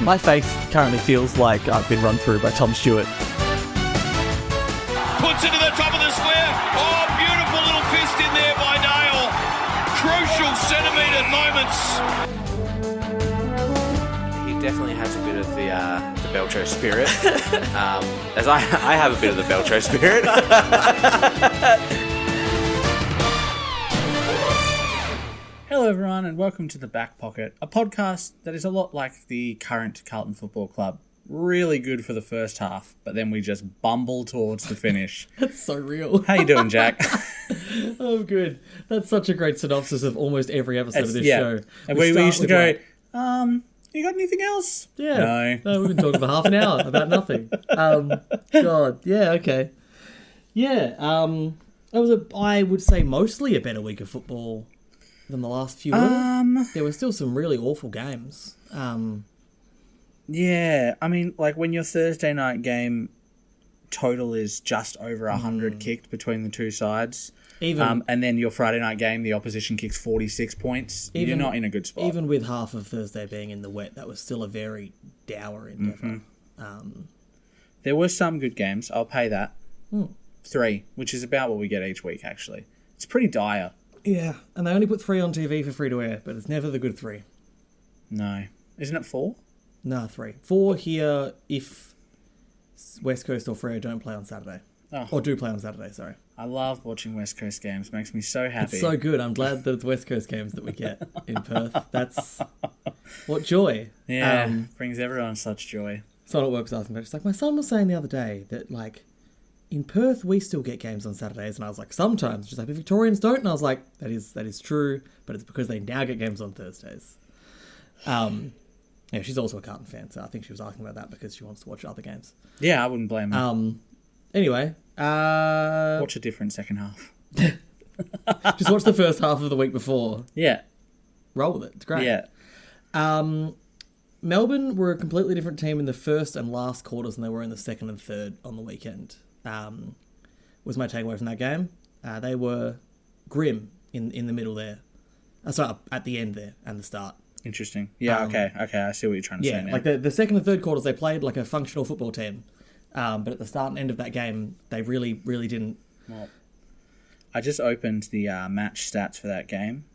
My face currently feels like I've been run through by Tom Stewart. Puts it to the top of the square. Oh, beautiful little fist in there by Dale. Crucial centimetre moments. He definitely has a bit of the Belcho spirit. As I have a bit of the Belcho spirit. Hello everyone and welcome to The Back Pocket, a podcast that is a lot like the current Carlton Football Club. Really good for the first half, but then we just bumble towards the finish. That's so real. How you doing, Jack? Oh, good. That's such a great synopsis of almost every episode of this show. And we used to go, you got anything else? Yeah. No, we've been talking for half an hour about nothing. God. Yeah, okay. Yeah, that was I would say, mostly a better week of football than the last few. There were still some really awful games. Yeah, I mean, like when your Thursday night game total is just over 100 kicked between the two sides, and then your Friday night game, the opposition kicks 46 points, you're not in a good spot. Even with half of Thursday being in the wet, that was still a very dour endeavour. There were some good games, I'll pay that. 3, which is about what we get each week, actually. It's pretty dire. Yeah, and they only put 3 on TV for free to air, but it's never the good 3. No. Isn't it 4? No, 3. 4 here if West Coast or Freo don't play on Saturday. Oh. Or do play on Saturday, sorry. I love watching West Coast games. Makes me so happy. It's so good. I'm glad that it's West Coast games that we get in Perth. That's... What joy. Yeah, brings everyone such joy. Someone at work was asking about it. It's like, my son was saying the other day that, like, in Perth, we still get games on Saturdays. And I was like, sometimes. She's like, the Victorians don't. And I was like, that is true. But it's because they now get games on Thursdays. Yeah, she's also a Carlton fan. So I think she was asking about that because she wants to watch other games. Yeah, I wouldn't blame her. Anyway. Watch a different second half. Just watch the first half of the week before. Yeah. Roll with it. It's great. Yeah. Melbourne were a completely different team in the first and last quarters than they were in the second and third on the weekend. Was my takeaway from that game. They were grim in the middle there. Sorry, at the end there and the start. Interesting. Yeah, okay, I see what you're trying to say now. Like the second and third quarters, they played like a functional football team. But at the start and end of that game, they really, really didn't. Well, I just opened the match stats for that game.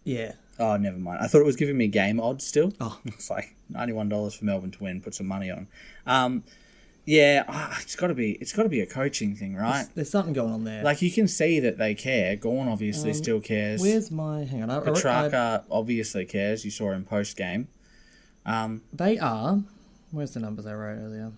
Yeah. Oh, never mind. I thought it was giving me game odds still. Oh. It's like $91 for Melbourne to win. Put some money on. It's got to be a coaching thing, right? There's something going on there. Like you can see that they care. Gorn obviously still cares. Where's my... Hang on. Petrarca obviously cares. You saw him post game. They are... Where's the numbers I wrote earlier?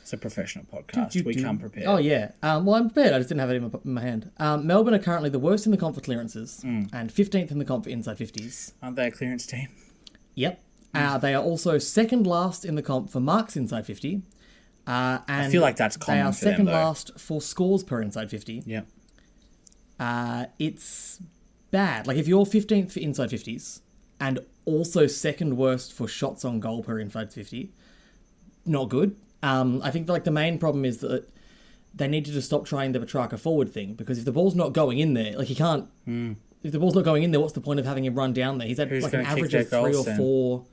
It's a professional podcast. We come prepared. Oh, yeah. Well, I'm prepared. I just didn't have it in my hand. Melbourne are currently the worst in the comp for clearances and 15th in the comp for inside 50s. Aren't they a clearance team? Yep. They are also second last in the comp for marks inside 50. And I feel like that's common. They are for them, second though. last for scores per inside 50. Yep. It's bad. Like if you're 15th for inside 50s and also second worst for shots on goal per inside 50, not good. I think like the main problem is that they need to just stop trying the Petrarca forward thing, because if the ball's not going in there, like he can't. If the ball's not going in there, what's the point of having him run down there? He's had like an average of 3 or 4.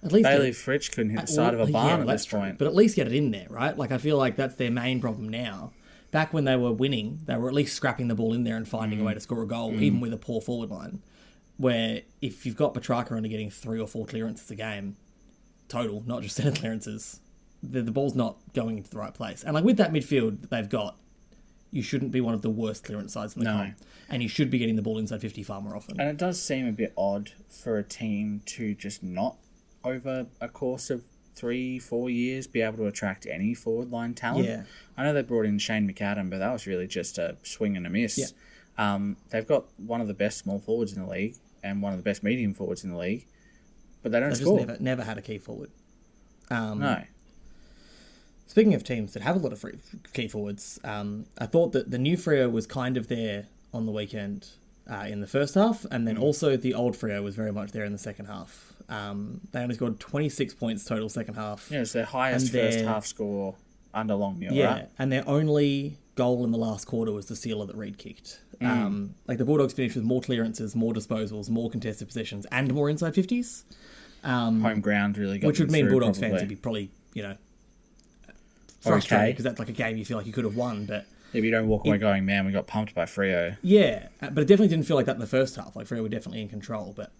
At least Bailey Fritsch couldn't hit the side of a barn at this point. But at least get it in there, right? Like I feel like that's their main problem now. Back when they were winning, they were at least scrapping the ball in there and finding a way to score a goal, even with a poor forward line. Where if you've got Petrarca only getting 3 or 4 clearances a game, total, not just centre clearances, the ball's not going into the right place. And like with that midfield that they've got, you shouldn't be one of the worst clearance sides in the comp. And you should be getting the ball inside 50 far more often. And it does seem a bit odd for a team to just not, over a course of 3-4 years, be able to attract any forward line talent. Yeah. I know they brought in Shane McAdam, but that was really just a swing and a miss. Yeah. They've got one of the best small forwards in the league and one of the best medium forwards in the league, but they don't score. Just never had a key forward. No. Speaking of teams that have a lot of key forwards, I thought that the new Freo was kind of there on the weekend in the first half, and then also the old Freo was very much there in the second half. They only scored 26 points total second half. Yeah, it's their highest first half score under Longmuir, right? And their only goal in the last quarter was the sealer that Reid kicked. Like the Bulldogs finished with more clearances, more disposals, more contested possessions, and more inside 50s. Home ground really got which would them mean through, Bulldogs probably. fans would be probably, frustrated Okay. because that's like a game you feel like you could have won. But Yeah, but you don't walk away going, man, we got pumped by Freo. yeah, but it definitely didn't feel like that in the first half. Like Freo were definitely in control, but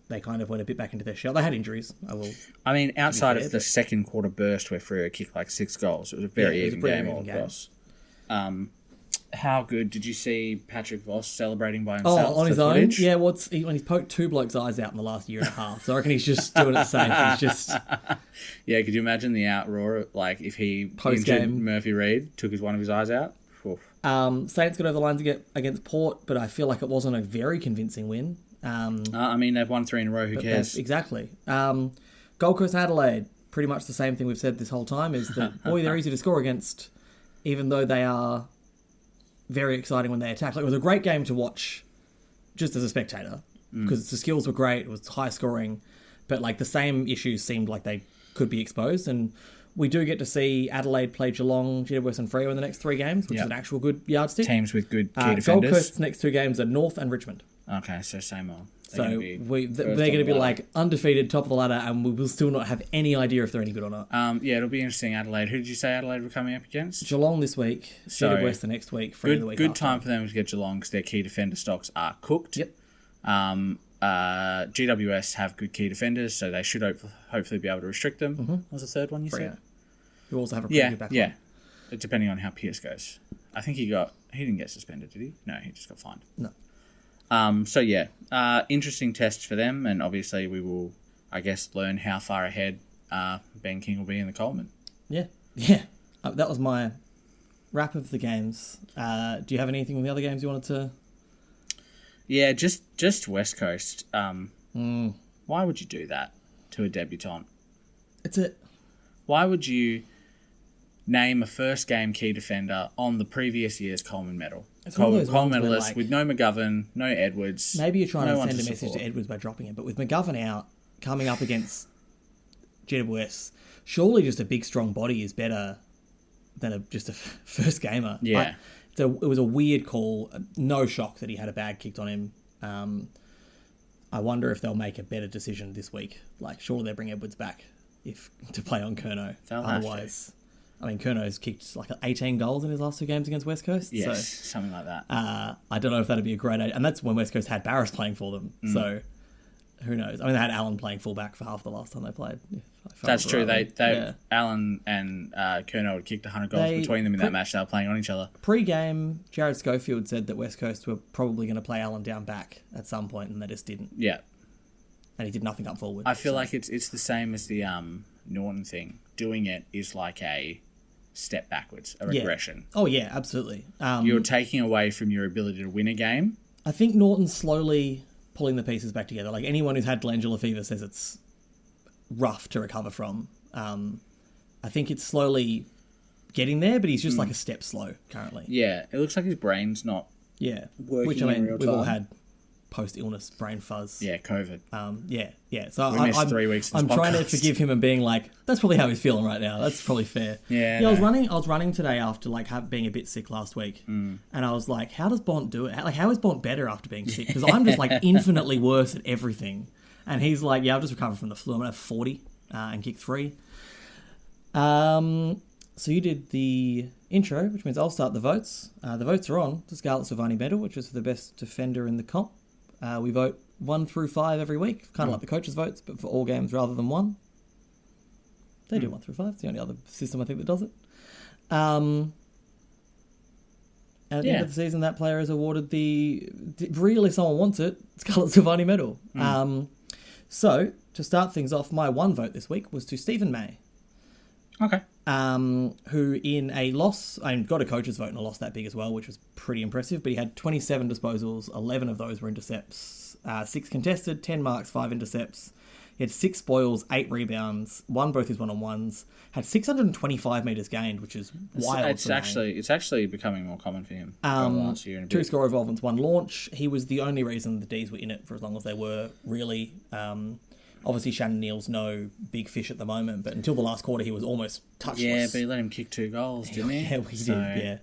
they kind of went a bit back into their shell. They had injuries. I mean, outside fair, of the but- second quarter burst where Freo kicked like 6 goals, it was a very it was a even pretty game even all game. across. How good did you see Patrick Voss celebrating by himself? Oh, on his the own? footage? Yeah, when he's poked 2 blokes' eyes out in the last year and a half. So I reckon he's just doing it safe. He's just... Yeah, could you imagine the outroar, like if he Post-game. injured Murphy Reid, took one of his eyes out? Oof. Saints got over the line to get against Port, but I feel like it wasn't a very convincing win. I mean, they've won 3 in a row, who cares? Exactly. Gold Coast Adelaide, pretty much the same thing we've said this whole time, is that, boy, they're easy to score against, even though they are very exciting when they attack. Like, it was a great game to watch just as a spectator, because the skills were great, it was high scoring, but like the same issues seemed like they could be exposed, and we do get to see Adelaide play Geelong, GWS and Freo in the next 3 games, which is an actual good yardstick. Teams with good key Gold defenders. Coast's next 2 games are North and Richmond. Okay, so same old. So they're going to be like undefeated, top of the ladder, and we will still not have any idea if they're any good or not. Yeah, it'll be interesting. Adelaide. Who did you say Adelaide were coming up against? Geelong this week, So, GWS the next week, Freo the week Good after. time for them to get Geelong because their key defender stocks are cooked. Yep. GWS have good key defenders, so they should hopefully be able to restrict them. What was the third one you said? Freo, who also have a pretty good back line. Depending on how Pierce goes. I think he didn't get suspended, did he? No, he just got fined. No. Interesting test for them, and obviously we will, I guess, learn how far ahead Ben King will be in the Coleman. Yeah. That was my wrap of the games. Do you have anything in the other games you wanted to... Yeah, just West Coast. Why would you do that to a debutant? Why would you name a first game key defender on the previous year's Coleman medal? It's one of those Coleman ones where, medalist like, with no McGovern, no Edwards. Maybe you're trying no to one send a message support. to Edwards by dropping it, but with McGovern out, coming up against GWS, surely just a big, strong body is better than just a first gamer. Yeah. It was a weird call. No shock that he had a bag kicked on him. I wonder if they'll make a better decision this week. Like, surely they'll bring Edwards back to play on Kerno. They'll have Otherwise, I mean, Kerno's kicked like 18 goals in his last 2 games against West Coast. Yes, So, something like that. I don't know if that'd be a great idea. And that's when West Coast had Barris playing for them. So who knows? I mean, they had Allen playing fullback for half the last time they played. That's true. Right. Allen and Kerno had kicked 100 goals between them in that match. They were playing on each other. Pre-game, Jared Schofield said that West Coast were probably going to play Allen down back at some point, and they just didn't. Yeah. And he did nothing up forward. I feel like it's the same as the Norton thing. Doing it is like a step backwards, a regression. Oh, yeah, absolutely. You're taking away from your ability to win a game. I think Norton's slowly pulling the pieces back together. Like, anyone who's had glandular fever says it's rough to recover from. I think it's slowly getting there, but he's just like a step slow currently. Yeah, it looks like his brain's not working Which, I mean, in real we've all time. had post-illness brain fuzz. Yeah, COVID. Yeah. So We missed 3 weeks of I'm this trying to podcast. forgive him and being like, that's probably how he's feeling right now. That's probably fair. Yeah, I was running today after being a bit sick last week, and I was like, how does Bont do it? Like, how is Bont better after being sick? Because I'm just like infinitely worse at everything, and he's like, yeah, I've just recovered from the flu. I'm gonna have 40 and kick 3. So you did the intro, which means I'll start the votes. The votes are on the Scarlett Silvani medal, which is for the best defender in the comp. We vote 1 through 5 every week, kind of like the coaches' votes, but for all games rather than 1. They do 1 through 5. It's the only other system I think that does it. And at the end of the season, that player is awarded really, if someone wants it, Scarlett Silvani medal. So, to start things off, my 1 vote this week was to Stephen May. Okay. Who in a loss, got a coach's vote in a loss that big as well, which was pretty impressive, but he had 27 disposals, 11 of those were intercepts, 6 contested, 10 marks, 5 intercepts. He had 6 spoils, 8 rebounds, won both his one-on-ones, had 625 metres gained, which is wild. It's actually becoming more common for him over the last year and a 2 bit. score involvements, 1 launch. He was the only reason the D's were in it for as long as they were, really. Obviously, Shannon Neal's no big fish at the moment, but until the last quarter, he was almost touchless. Yeah, but he let him kick 2 goals, didn't he? Yeah, he did, yeah.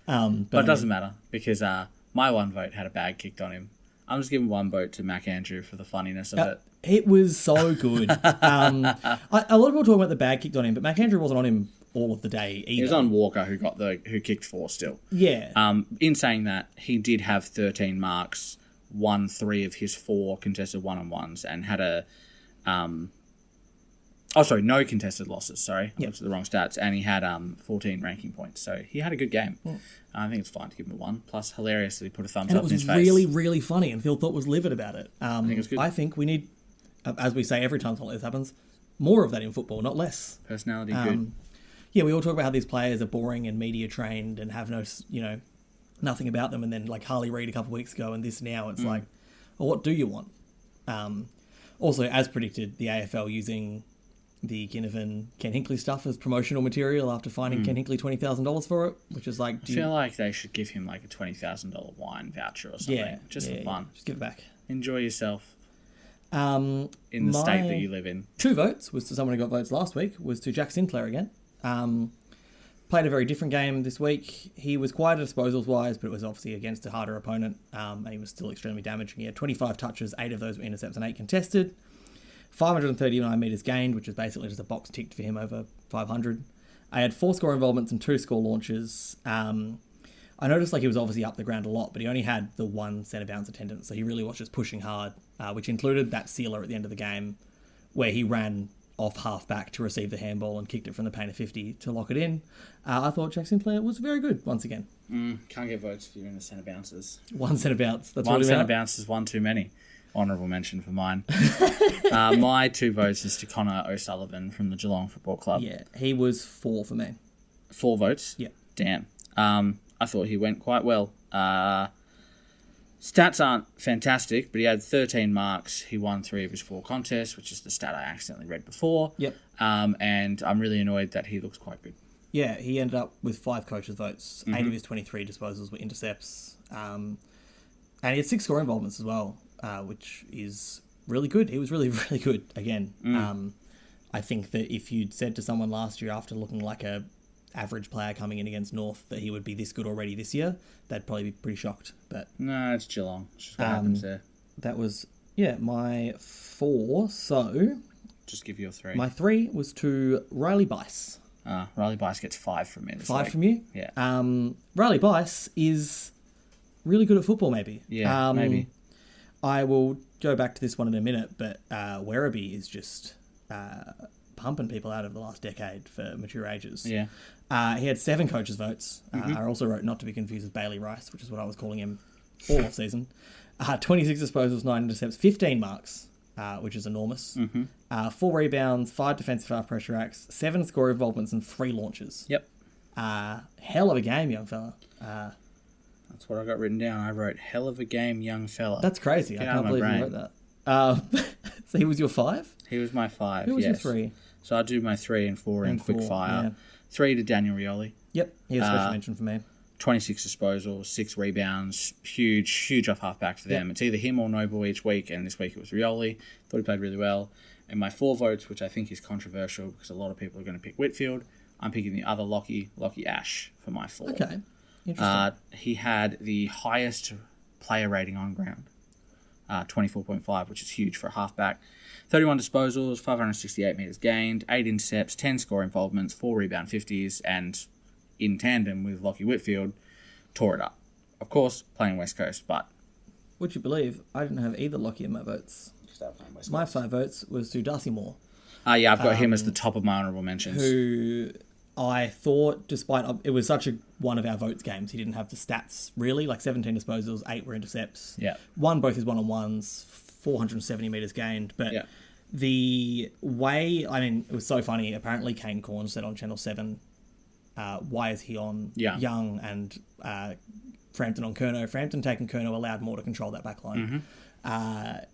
But it doesn't matter, because my 1 vote had a bag kicked on him. I'm just giving one vote to Mac Andrew for the funniness of it. It was so good. A lot of people talking about the bag kicked on him, but Mac Andrew wasn't on him all of the day either. He was on Walker, who kicked 4 still. Yeah. In saying that, he did have 13 marks, won 3 of his 4 contested one-on-ones, and had no contested losses, sorry. I looked at the wrong stats. And he had 14 ranking points. So he had a good game. Yeah. I think it's fine to give him a 1. Plus, hilarious that he put a thumbs up in his face. And it was really, really funny, and Phil Thought was livid about it. I think it's good. I think we need, as we say every time something like this happens, more of that in football, not less. Personality, good. Yeah, we all talk about how these players are boring and media trained and have no, nothing about them. And then like Harley Reid a couple of weeks ago and this now, it's like, well, what do you want? Also, as predicted, the AFL using the Ginnivan Ken Hinkley stuff as promotional material after finding Ken Hinkley $20,000 for it, which is like... I feel like they should give him like a $20,000 wine voucher or something. Just for fun. Just give it back. Enjoy yourself. In the state that you live in. 2 votes was to someone who got votes last week, was to Jack Sinclair again. Played a very different game this week. He was quiet at disposals wise, but it was obviously against a harder opponent, and he was still extremely damaging. He had 25 touches, 8 of those were intercepts and 8 contested. 539 metres gained, which is basically just a box ticked for him over 500. I had 4 score involvements and 2 score launches. I noticed like he was obviously up the ground a lot, but he only had the 1 centre bounce attendance, so he really was just pushing hard, which included that sealer at the end of the game, where he ran off half back to receive the handball and kicked it from the paint of 50 to lock it in. I thought Jack Sinclair was very good once again. Can't get votes if you're in the centre bounces. 1 centre bounce. That's one centre bounce is 1 too many. Honourable mention for mine. My 2 votes is to Connor O'Sullivan from the Geelong Football Club. Yeah, he was 4 for me. 4 votes? Yeah. Damn. I thought he went quite well. Stats aren't fantastic, but he had 13 marks. He won 3 of his 4 contests, which is the stat I accidentally read before. Yep. And I'm really annoyed that he looks quite good. Yeah, he ended up with 5 coaches' votes. 8 of his 23 disposals were intercepts. And he had 6 score involvements as well, which is really good. He was really, really good again. I think that if you'd said to someone last year after looking like a average player coming in against North that he would be this good already this year, they'd probably be pretty shocked. But no, it's Geelong. It's just what happens there. That was, my 4. So just give you a 3. My 3 was to Riley Bice. Riley Bice gets 5 from me. 5 from you? Yeah. Riley Bice is really good at football, maybe. Yeah, maybe. I will go back to this one in a minute, but Werribee is just pumping people out of the last decade for mature ages. Yeah. He had 7 coaches' votes. I also wrote not to be confused with Bailey Rice, which is what I was calling him all off season. 26 disposals, 9 intercepts, 15 marks, which is enormous. 4 rebounds, 5 defensive half pressure acts, 7 score involvements, and 3 launches. Yep. Hell of a game, young fella. That's what I got written down. I wrote, hell of a game, young fella. That's crazy. Get I can't believe you wrote that. So he was your 5? He was my 5, Who was yes. your 3? So I'll do my 3 and 4 in quick fire. Yeah. 3 to Daniel Rioli. Yep, he has a special mention for me. 26 disposals, 6 rebounds, huge off half back for them. Yep. It's either him or Noble each week, and this week it was Rioli. Thought he played really well. And my 4 votes, which I think is controversial because a lot of people are going to pick Whitfield, I'm picking the other Lockie Ash for my 4. Okay, interesting. He had the highest player rating on ground, 24.5, which is huge for a halfback. 31 disposals, 568 metres gained, 8 intercepts, 10 score involvements, 4 rebound 50s, and in tandem with Lockie Whitfield, tore it up. Of course, playing West Coast, but... Would you believe I didn't have either Lockie in my votes? My 5 votes was to Darcy Moore. I've got him as the top of my honourable mentions. Who I thought, despite... It was such a one of our votes games, he didn't have the stats, really. Like 17 disposals, 8 were intercepts. Yeah. Won both his one-on-ones, 470 metres gained, but... Yeah. The way, it was so funny. Apparently, Kane Corn said on Channel 7, why is he on Young and Frampton on Curnow? Frampton taking Curnow allowed more to control that back line.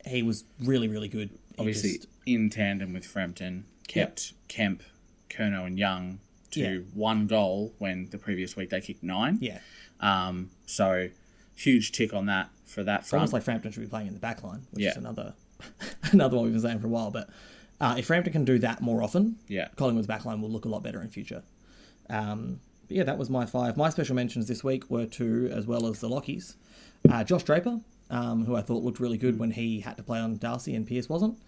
He was really, really good. Obviously, in tandem with Frampton, kept Kemp, Curnow and Young to 1 goal when the previous week they kicked 9. Yeah. So, huge tick on that for that front. Almost like Frampton should be playing in the back line, which is another one we've been saying for a while. But if Frampton can do that more often, Collingwood's backline will look a lot better in future. That was my 5. My special mentions this week were 2, as well as the Lockies. Josh Draper who I thought looked really good when he had to play on Darcy and Pearce wasn't.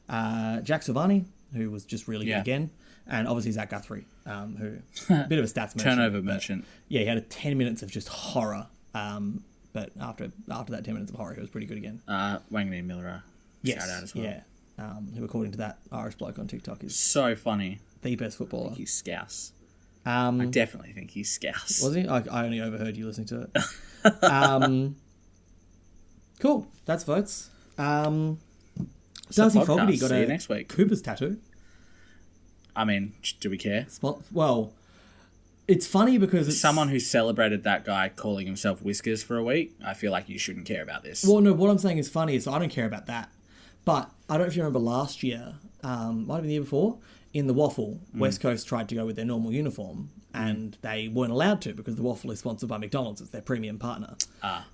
Jack Silvani, who was just really good again. And obviously Zach Guthrie, who a bit of a stats merchant. Turnover merchant. Yeah, he had 10 minutes of just horror. But after that 10 minutes of horror, he was pretty good again. Wanganeen Miller, shout out as well. Yeah. Who, according to that Irish bloke on TikTok, is so funny. The best footballer. I think he's Scouse. I definitely think he's Scouse. Was he? I only overheard you listening to it. Cool. That's votes. Darcy Fogarty got a next week. Cooper's tattoo. I mean, do we care? Well, it's funny because it's... Someone who celebrated that guy calling himself Whiskers for a week, I feel like you shouldn't care about this. Well, no, what I'm saying is funny is I don't care about that. But I don't know if you remember last year, might have been the year before, in the Waffle, West Coast tried to go with their normal uniform and they weren't allowed to because the Waffle is sponsored by McDonald's. It's their premium partner. The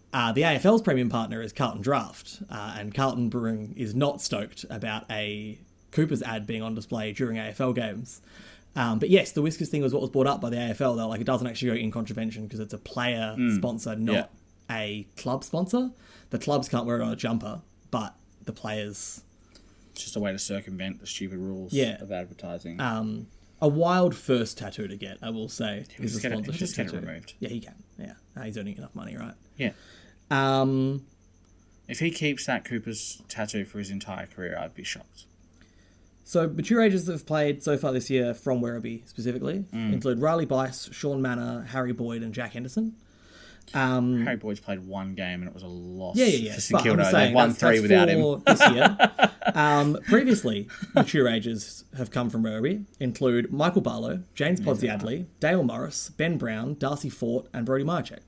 AFL's premium partner is Carlton Draft, and Carlton Brewing is not stoked about a Cooper's ad being on display during AFL games. But yes, the Whiskers thing was what was brought up by the AFL. They're like, it doesn't actually go in contravention because it's a player sponsor, not a club sponsor. The clubs can't wear it on a jumper, but the players... It's just a way to circumvent the stupid rules of advertising. A wild first tattoo to get, I will say. Is a sponsorship just get it tattoo. removed. Yeah, he can. Yeah, he's earning enough money, right? Yeah. If he keeps that Cooper's tattoo for his entire career, I'd be shocked. So, mature ages that have played so far this year from Werribee specifically include Riley Bice, Sean Manor, Harry Boyd, and Jack Henderson. Harry Boyd's played one game and it was a loss for St But Kilda. I'm saying They won three without him. This year. Previously, mature ages have come from Werribee, include Michael Barlow, James Podsiadly, Dale Morris, Ben Brown, Darcy Fort, and Brodie Myercheck.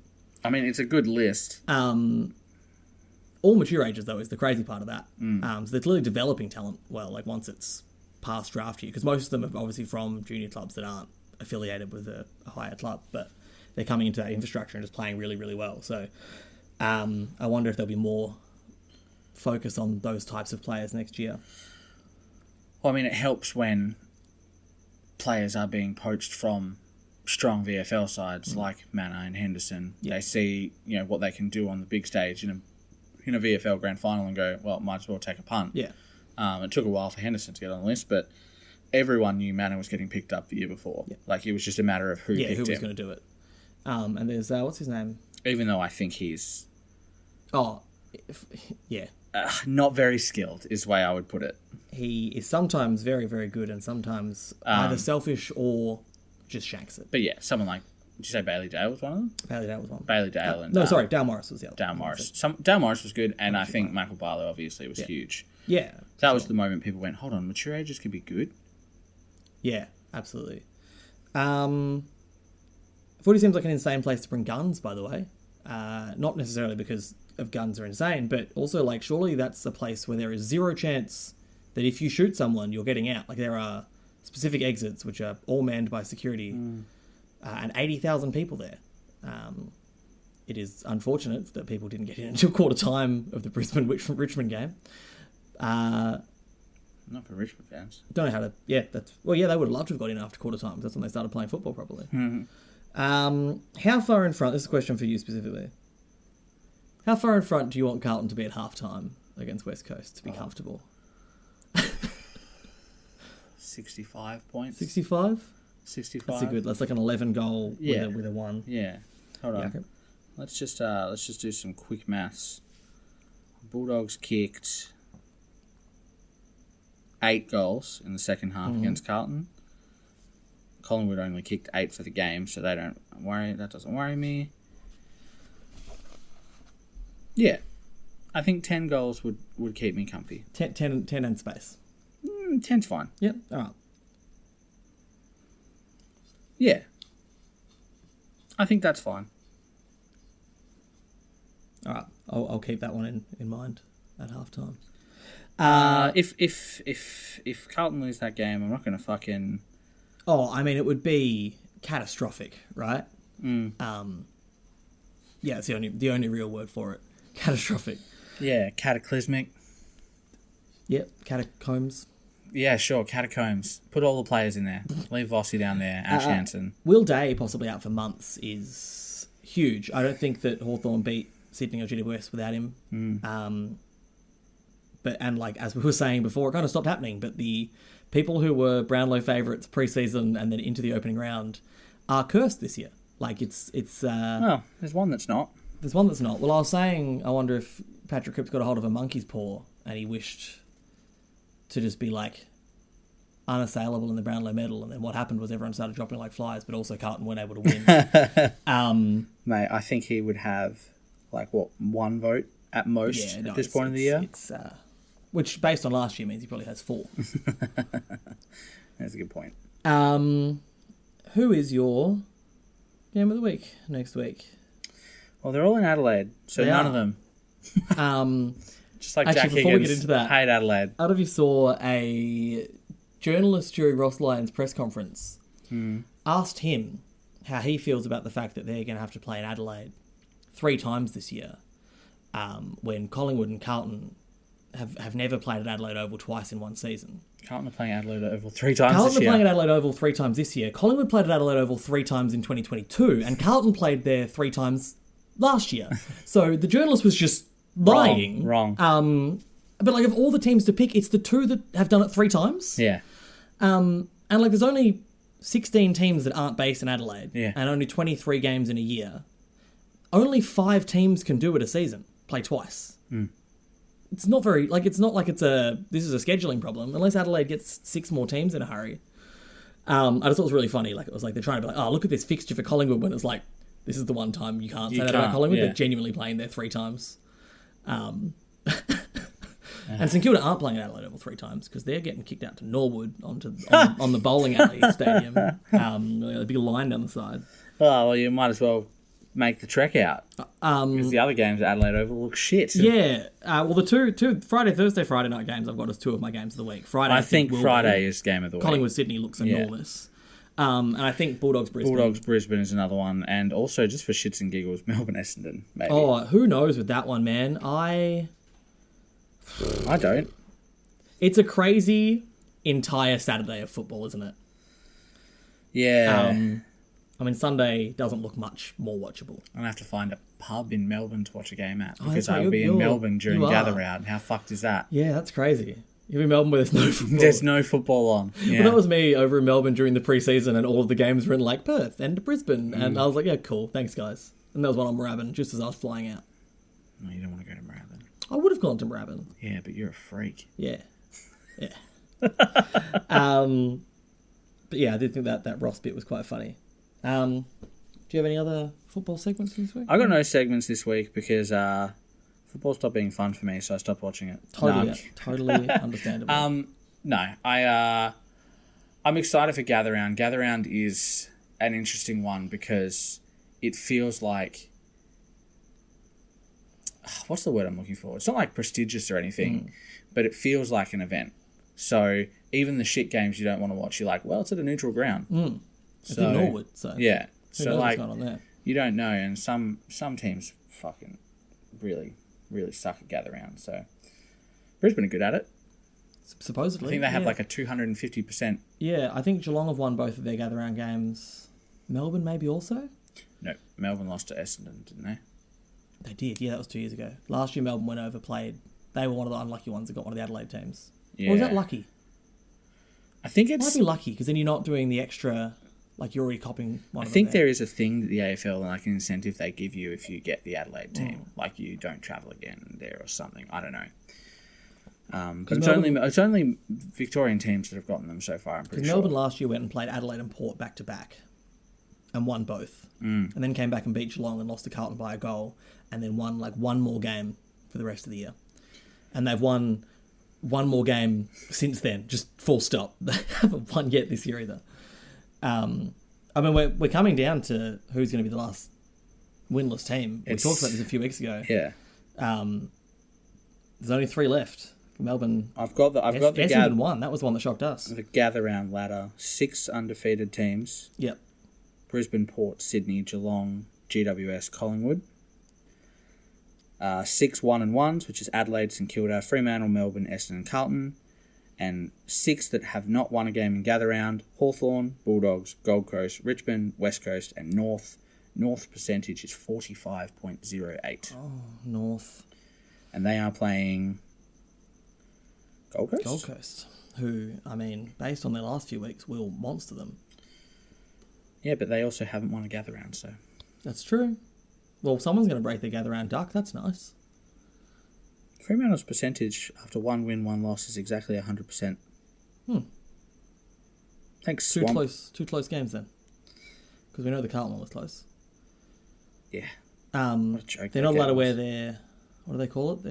I mean, it's a good list. All mature ages, though, is the crazy part of that. So they're clearly developing talent, once it's past draft year, because most of them are obviously from junior clubs that aren't affiliated with a higher club, but they're coming into that infrastructure and just playing really, really well. So I wonder if there'll be more focus on those types of players next year. Well, I mean, it helps when players are being poached from strong VFL sides like Manor and Henderson. They see, what they can do on the big stage in a VFL grand final and go, well, might as well take a punt. Yeah. It took a while for Henderson to get on the list, but everyone knew Manor was getting picked up the year before. Yeah. Like, it was just a matter of who picked him. Who was going to do it. And there's, what's his name? Even though I think he's... not very skilled is the way I would put it. He is sometimes very, very good and sometimes either selfish or just shanks it. But yeah, someone like... Did you say Bailey Dale was one of them? Bailey Dale was one. Bailey Dale and... No, sorry, Dale Morris was the other. Dale Morris. Dale Morris was good, and I think Michael Barlow obviously was huge. Yeah. That was the moment people went, hold on, mature ages could be good? Yeah, absolutely. Footy seems like an insane place to bring guns, by the way. Not necessarily because of guns are insane, but also, surely that's a place where there is zero chance that if you shoot someone, you're getting out. Like, there are specific exits which are all manned by security and 80,000 people there. It is unfortunate that people didn't get in until quarter time of the Brisbane-Richmond game. Not for Richmond fans. Don't know how to... Yeah, they would have loved to have got in after quarter time. That's when they started playing football properly. How far in front... This is a question for you specifically. How far in front do you want Carlton to be at halftime against West Coast to be comfortable? 65 points. 65? 65. That's like an 11 goal with a 1. Yeah. Hold on. Okay. Let's just do some quick maths. Bulldogs kicked 8 goals in the second half against Carlton. Collingwood only kicked 8 for the game, so they don't worry. That doesn't worry me. Yeah, I think 10 goals would keep me comfy. 10 and space. 10's fine. Yep. All right. Yeah, I think that's fine. All right. I'll keep that one in mind at halftime. If Carlton lose that game, I'm not going to fucking... Oh, I mean, it would be catastrophic, right? Yeah, it's the only real word for it. Catastrophic. Yeah, cataclysmic. Yep, catacombs. Yeah, sure, catacombs. Put all the players in there. Leave Vossi down there, Ash Hansen. Will Day possibly out for months is huge. I don't think that Hawthorn beat Sydney or GWS without him. But as we were saying before, it kind of stopped happening. But the people who were Brownlow favourites pre-season and then into the opening round are cursed this year. Oh, there's one that's not. There's one that's not. Well, I was saying, I wonder if Patrick Cripps got a hold of a monkey's paw and he wished to just be unassailable in the Brownlow medal, and then what happened was everyone started dropping like flies, but also Carlton weren't able to win. Mate, I think he would have one vote at most at this point of the year. Which, based on last year, means he probably has 4. That's a good point. Who is your game of the week next week? Well, they're all in Adelaide, so none of them. Just like actually, Jack before Higgins, we get into that, hate Adelaide. I don't know if you saw a journalist during Ross Lyon's press conference asked him how he feels about the fact that they're going to have to play in Adelaide 3 times this year, when Collingwood and Carlton have never played at Adelaide Oval twice in one season. Carlton are playing Adelaide Oval 3 times Carlton this year. are playing at Adelaide Oval 3 times this year. Collingwood played at Adelaide Oval 3 times in 2022, and Carlton played there 3 times last year. So the journalist was just lying. Wrong. But of all the teams to pick, it's the 2 that have done it 3 times. Yeah. And there's only 16 teams that aren't based in Adelaide. Yeah. And only 23 games in a year. Only 5 teams can do it a season. Play twice. It's not very... it's not like this is a scheduling problem. Unless Adelaide gets 6 more teams in a hurry. I just thought it was really funny. It was they're trying to be look at this fixture for Collingwood, when it's this is the one time you can't say that about Collingwood. Yeah. They're genuinely playing there 3 times. And St Kilda aren't playing at Adelaide Oval 3 times because they're getting kicked out to Norwood on the bowling alley stadium. A big line down the side. Oh, well, you might as well make the trek out. Because the other games at Adelaide Oval look shit. Yeah. Well, the two Friday night games I've got as 2 of my games of the week. Friday, I think Friday is game of the week. Collingwood Sydney looks enormous. And I think Bulldogs Brisbane is another one. And also, just for shits and giggles, Melbourne Essendon, maybe. Oh, who knows with that one, man. I don't. It's a crazy entire Saturday of football, isn't it? Yeah. Sunday doesn't look much more watchable. I'm going to have to find a pub in Melbourne to watch a game at. Because that's right. I'll be in Melbourne during Gather Round. How fucked is that? Yeah, that's crazy. You're in Melbourne where there's no football. There's no football on. Yeah. Well, that was me over in Melbourne during the pre-season, and all of the games were in Perth and Brisbane. And I was like, yeah, cool, thanks guys. And there was one on Moorabbin just as I was flying out. No, you don't want to go to Moorabbin. I would have gone to Moorabbin. Yeah, but you're a freak. Yeah. But yeah, I did think that Ross bit was quite funny. Do you have any other football segments this week? I got no segments this week because football stopped being fun for me, so I stopped watching it. Totally understandable. No, I'm excited for Gather Round. Gather Round is an interesting one because it feels like... What's the word I'm looking for? It's not prestigious or anything, but it feels like an event. So even the shit games you don't want to watch, you're like, well, it's at a neutral ground. It's in Norwood, so... Yeah. Who knows what's going on there? You don't know, and some teams fucking really, really suck at Gather Round, so... Brisbane are good at it. Supposedly. I think they have a 250%. Yeah, I think Geelong have won both of their Gather Round games. Melbourne maybe also? No, Melbourne lost to Essendon, didn't they? They did, yeah, that was 2 years ago. Last year Melbourne went overplayed. They were one of the unlucky ones that got one of the Adelaide teams. Yeah. Or was that lucky? I think It might be lucky, because then you're not doing the extra... you're already copying one I of think them there. there is a thing that the AFL, an incentive they give you if you get the Adelaide team. You don't travel again there or something. I don't know. But it's only Victorian teams that have gotten them so far, I'm pretty sure. Melbourne last year went and played Adelaide and Port back-to-back and won both. And then came back and beat Geelong and lost to Carlton by a goal and then won one more game for the rest of the year. And they've won one more game since then, just full stop. They haven't won yet this year either. We're coming down to who's going to be the last winless team. We talked about this a few weeks ago. Yeah. There's only 3 left. Melbourne. I've got the Essendon won. That was the one that shocked us. The Gather Round ladder. 6 undefeated teams. Yep. Brisbane, Port, Sydney, Geelong, GWS, Collingwood. 6 1-1s, which is Adelaide, St Kilda, Fremantle, Melbourne, Essendon, Carlton. And 6 that have not won a game in Gather Round: Hawthorn, Bulldogs, Gold Coast, Richmond, West Coast, and North. North percentage is 45.08. Oh, North. And they are playing Gold Coast? Gold Coast, who, I mean, based on their last few weeks, will monster them. Yeah, but they also haven't won a gather round, so... That's true. Well, someone's going to break their gather round duck. That's nice. Fremantle's percentage after 1 win, 1 loss is exactly 100%. Thanks, Two Swamp. close games then. Because we know the Carlton one was close. Yeah. They're joke not that allowed to game wear was. their... What do they call it?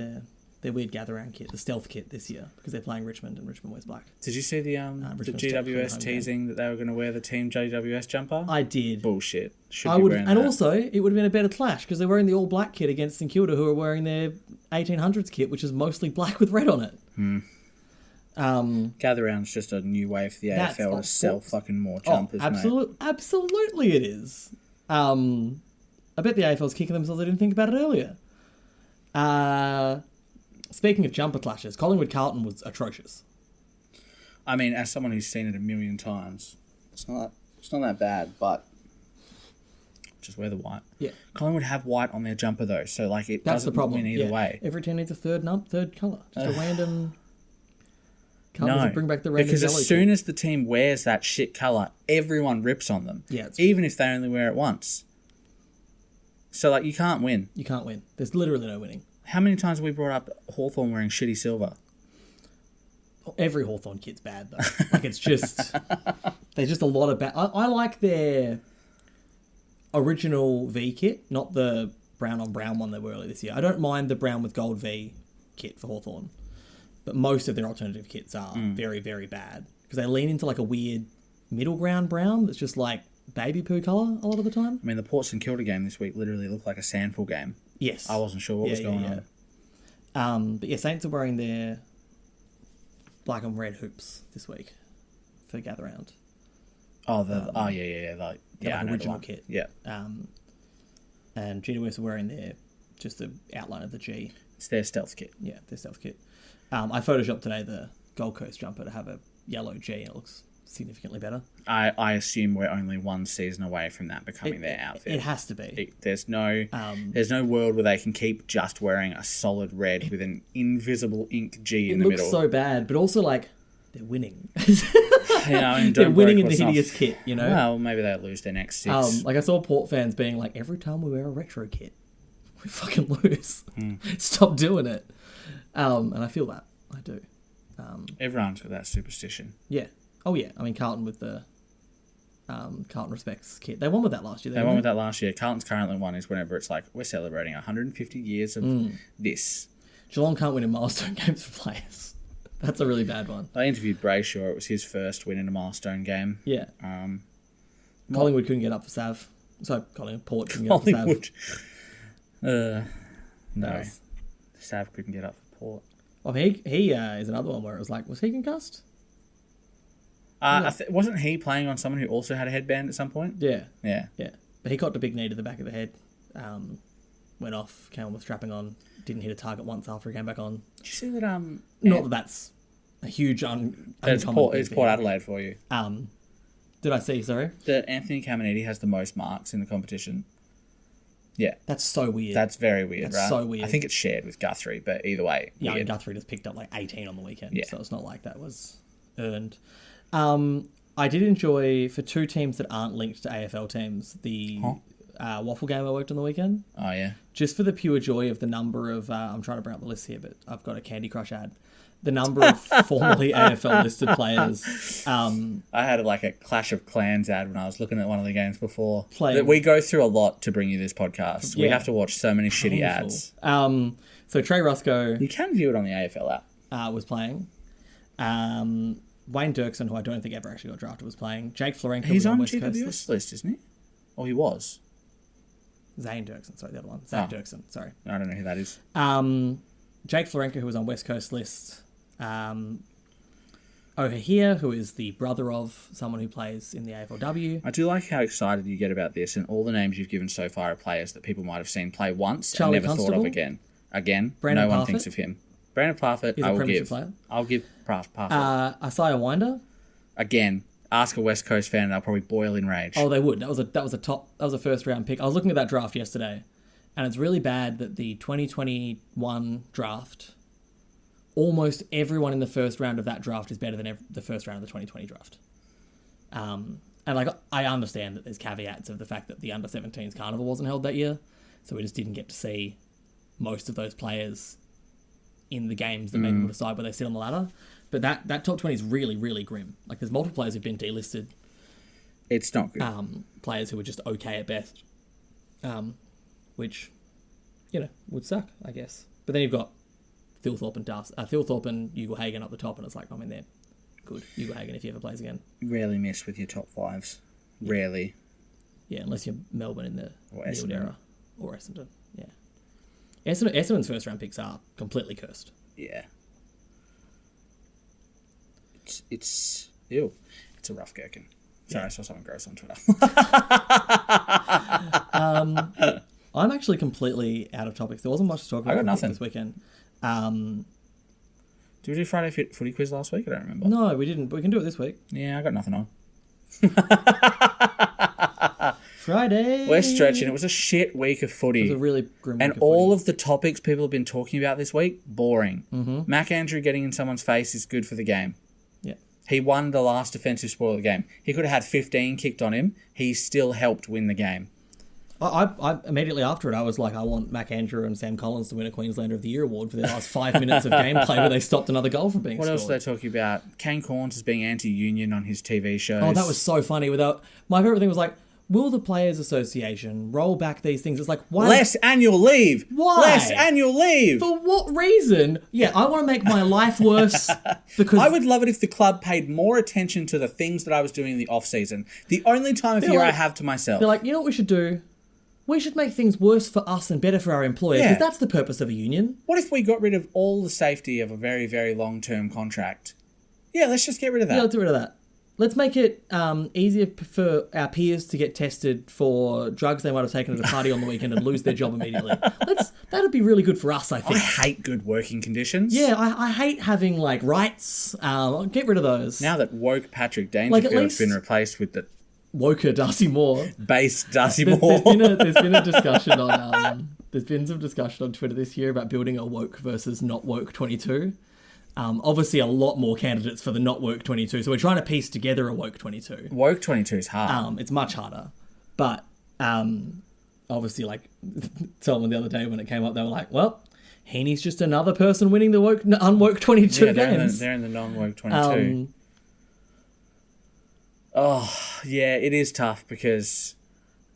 Their weird gather round kit, the stealth kit this year, because they're playing Richmond and Richmond wears black. Did you see the Richmond's GWS home teasing that they were going to wear the team GWS jumper? I did. Bullshit. Should I be would, wearing and that. also it would have been a better clash because they're wearing the all black kit against St Kilda, who are wearing their 1800s kit, which is mostly black with red on it. Gather round's just a new way for the That's AFL to not sell sports. fucking more jumpers, mate. Absolutely it is. I bet the AFL's kicking themselves they didn't think about it earlier. Speaking of jumper clashes, Collingwood Carlton was atrocious. I mean, as someone who's seen it a million times, it's not that bad, but just wear the white. Yeah. Collingwood have white on their jumper though, so like it That's the doesn't problem. win either Yeah. way. Every team needs a third colour. Just a random... Carlton No, doesn't bring back the random because yellow as soon kit. as the team wears that shit colour, everyone rips on them. Yeah, it's- even if they only wear it once. So like you can't win. You can't win. There's literally no winning. How many times have we brought up Hawthorn wearing shitty silver? Every Hawthorn kit's bad, though. Like, it's just... There's just a lot of bad... I like their original V kit, not the brown on brown one they were earlier this year. I don't mind the brown with gold V kit for Hawthorn, but most of their alternative kits are very, very bad because they lean into like a weird middle ground brown that's just like baby poo colour a lot of the time. I mean, the Port St Kilda game this week literally looked like a Sandful game. Yes. I wasn't sure what was going on. But yeah, Saints are wearing their black and red hoops this week for Gather Round. Oh, yeah. Like, The I know the original one. kit. Yeah. And GWS are wearing their just the outline of the G. It's their stealth kit. Yeah, their stealth kit. I photoshopped today the Gold Coast jumper to have a yellow G, and it looks significantly better. I assume we're only one season away from that becoming their outfit. It has to be. There's no world where they can keep just wearing a solid red with an invisible ink G in the It middle. looks so bad, but also like they're winning. Yeah, I mean, They're don't winning in break the what's hideous not- kit, you know. Well, maybe they'll lose their next 6. Like I saw Port fans being like, every time we wear a retro kit, we fucking lose. Hmm. Stop doing it. And I feel that. I do. Everyone's got that superstition. Yeah. Oh yeah. I mean, Carlton with the Carlton Respects kit. They won with that last year. They won with that last year. Carlton's currently one is whenever it's like, we're celebrating 150 years of this. Geelong can't win in milestone games for players. That's a really bad one. I interviewed Brayshaw. It was his first win in a milestone game. Yeah. Collingwood couldn't get up for Sav. So Port couldn't get up for Collingwood. Sav. No. Sav couldn't get up for Port. Well, he is another one where it was like, was he concussed? Wasn't he playing on someone who also had a headband at some point? Yeah. Yeah. Yeah. But he got a big knee to the back of the head. Went off, came on with strapping on, didn't hit a target once after he came back on. Did you see that? Not that that's a huge It's uncommon thing Port for him. Adelaide for you. Did I see, sorry? That Anthony Caminiti has the most marks in the competition. Yeah. That's so weird. That's very weird, That's right? so weird. I think it's shared with Guthrie, but either way, Yeah, I mean, weird. Guthrie just picked up like 18 on the weekend, Yeah. so it's not like that was earned. I did enjoy, for two teams that aren't linked to AFL teams, the waffle game I worked on the weekend. Oh, yeah. Just for the pure joy of the number of... I'm trying to bring up the list here, but I've got a Candy Crush ad. The number of formerly AFL-listed players... I had like a Clash of Clans ad when I was looking at one of the games before. Playing- That we go through a lot to bring you this podcast. We Yeah. have to watch so many shitty painful. ads. So Trey Rusco You can view it on the AFL app. was playing. Wayne Dirksen, who I don't think ever actually got drafted, was playing. Jake Florenko He's was on West Coast GWS list, isn't he? Or he was. Zane Dirksen, sorry, the other one. Zach Oh. Dirksen, sorry. I don't know who that is. Jake Florenko, who was on West Coast list. Over here, who is the brother of someone who plays in the AFLW. I do like how excited you get about this, and all the names you've given so far are players that people might have seen play once Charlie and never thought of Constable? again. Again, Brandon no one Parfitt? thinks of him. Brandon Parfitt, He's a I will premiership give. player. I'll give Parfitt. Isaiah Winder. Again, ask a West Coast fan, they'll probably boil in rage. Oh, they would. That was a first round pick. I was looking at that draft yesterday, and it's really bad that the 2021 draft, almost everyone in the first round of that draft is better than the first round of the 2020 draft. And like I understand that there's caveats of the fact that the under-17s carnival wasn't held that year, so we just didn't get to see most of those players in the games that maybe will decide where they sit on the ladder. But that top 20 is really, really grim. Like, there's multiple players who've been delisted. It's not good. Players who are just okay at best. Which, would suck, I guess. But then you've got Thilthorpe and Ugle-Hagan up the top, and it's like, I mean, they're good. Ugle-Hagan, if he ever plays again. Rarely miss with your top fives. Yeah. Rarely. Yeah, unless you're Melbourne in the Neil era. Or Essendon, yeah. Essendon's first round picks are completely cursed. Yeah. It's ew. It's a rough gherkin. Sorry, I saw something gross on Twitter. I'm actually completely out of topics. There wasn't much to talk about. I got nothing this weekend. Did we do Friday footy quiz last week? I don't remember. No, we didn't, but we can do it this week. Yeah, I got nothing on. Friday. We're stretching. It was a shit week of footy. It was a really grim week and of all footy. of the topics people have been talking about this week, boring. Mm-hmm. Mac Andrew getting in someone's face is good for the game. Yeah. He won the last defensive spoil of the game. He could have had 15 kicked on him. He still helped win the game. I immediately after it, I was like, I want Mac Andrew and Sam Collins to win a Queenslander of the Year award for their last 5 minutes of gameplay where they stopped another goal from being What scored. else are they talking about? Kane Corns is being anti-union on his TV shows. Oh, that was so funny. My favourite thing was like, will the Players Association roll back these things? It's like, why? Less annual leave. Why? Less annual leave. For what reason? Yeah, I want to make my life worse because I would love it if the club paid more attention to the things that I was doing in the off-season. The only time of year I have to myself. They're like, you know what we should do? We should make things worse for us and better for our employers, because that's the purpose of a union. What if we got rid of all the safety of a very, very long-term contract? Yeah, let's just get rid of that. Yeah, let's get rid of that. Let's make it easier for our peers to get tested for drugs they might have taken at a party on the weekend and lose their job immediately. That'd be really good for us, I think. I hate good working conditions. Yeah, I hate having, like, rights. Get rid of those. Now that woke Patrick Dangerfield's been replaced with the woker Darcy Moore. Base Darcy Moore. There's been a discussion on there's been some discussion on Twitter this year about building a woke versus not woke 22. Obviously a lot more candidates for the not woke 22, so we're trying to piece together a woke 22. Woke 22 is hard. It's much harder, but obviously, like, someone the other day when it came up, they were like, well, Heaney's just another person winning the unwoke 22 games. They're in the non-woke 22. It is tough because,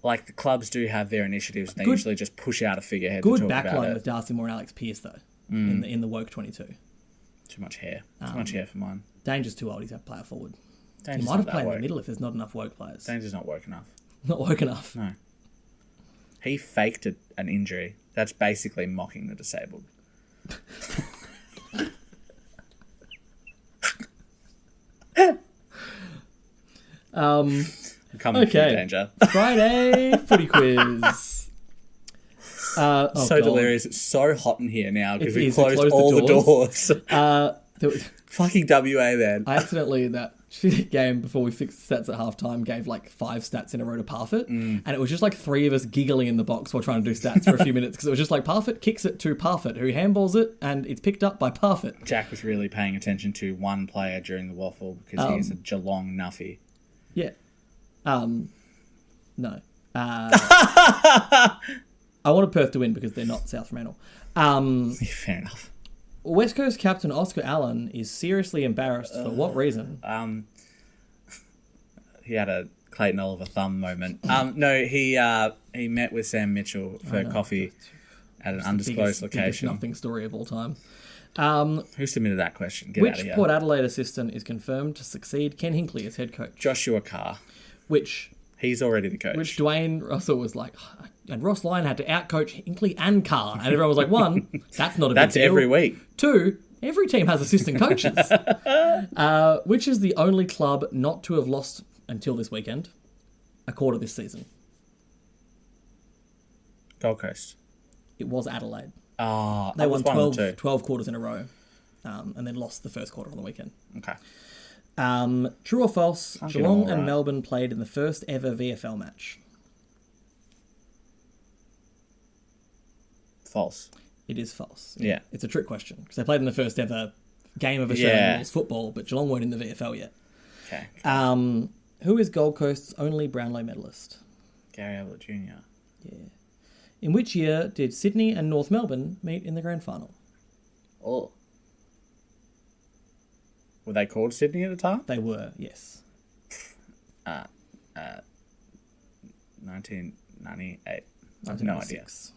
like, the clubs do have their initiatives. They usually just push out a figurehead to talk about it. Good backline with Darcy Moore and Alex Pearce, though, in the woke 22. Too much hair. Too much hair for mine. Danger's too old. He's got to play it forward. Danger's he might have played in woke. the middle if there's not enough woke players. Danger's not woke enough. Not woke enough. No. He faked an injury. That's basically mocking the disabled. Coming for you, Danger. Friday footy quiz. Delirious. It's so hot in here now because we is. closed We all the doors. Fucking WA, man. I accidentally, that shitty game before we fixed stats at halftime, gave like 5 stats in a row to Parfitt. And it was just like 3 of us giggling in the box while trying to do stats for a few minutes because it was just like Parfitt kicks it to Parfitt, who handballs it, and it's picked up by Parfitt. Jack was really paying attention to one player during the waffle because he's a Geelong nuffy. Yeah. No. I wanted Perth to win because they're not South Fremantle. Fair enough. West Coast captain Oscar Allen is seriously embarrassed. For what reason? He had a Clayton Oliver thumb moment. No, he met with Sam Mitchell for coffee at an undisclosed location. Nothing story of all time. Who submitted that question? Get out of Which here. Port Adelaide assistant is confirmed to succeed Ken Hinkley as head coach? Joshua Carr. Which He's already the coach. Which Dwayne Russell was like, and Ross Lyon had to outcoach Hinkley and Carr. And everyone was like, 1, that's not a big deal. That's every week. 2, every team has assistant coaches. Which is the only club not to have lost until this weekend a quarter this season? Gold Coast. It was Adelaide. They won 12 quarters in a row and then lost the first quarter on the weekend. Okay. True or false? get Geelong all and right. Melbourne played in the first ever VFL match. False. It is false. Yeah. It's a trick question because they played in the first ever game of Australian Yeah. rules football, but Geelong weren't in the VFL yet. Okay. Who is Gold Coast's only Brownlow medalist? Gary Ablett Jr. Yeah. In which year did Sydney and North Melbourne meet in the grand final? Oh. Were they called Sydney at the time? They were, yes. 1998. I have no idea. 1996.